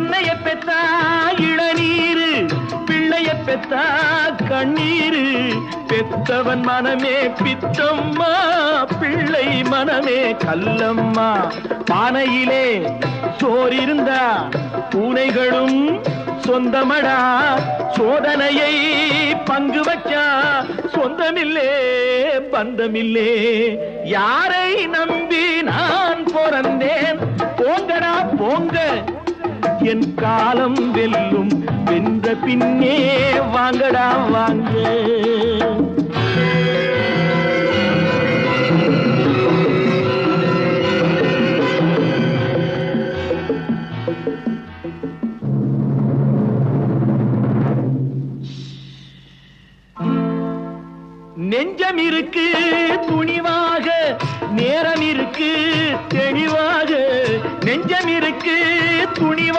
என்னைய பெத்தா இளநீரு, பிள்ளைய பெத்தா கண்ணீரு. பெத்தவன் மனமே பித்தம்மா, பிள்ளை மனமே கல்லம்மா. பானையிலே சோறிருந்தா பூனைகளும் சொந்தமடா, சோதனையை பங்கு வச்சா சொந்தமில்லே பந்தமில்லே. யாரை நம்பி நான் பிறந்தேன், போங்கடா போங்க, என் காலம் வெல்லும், வென்ற பின்னே வாங்கடா வாங்க. நெஞ்சம் இருக்கு துணிவாக, நேரம் இருக்கு தெளிவாக. நெஞ்சம் இருக்கு துணிவாக.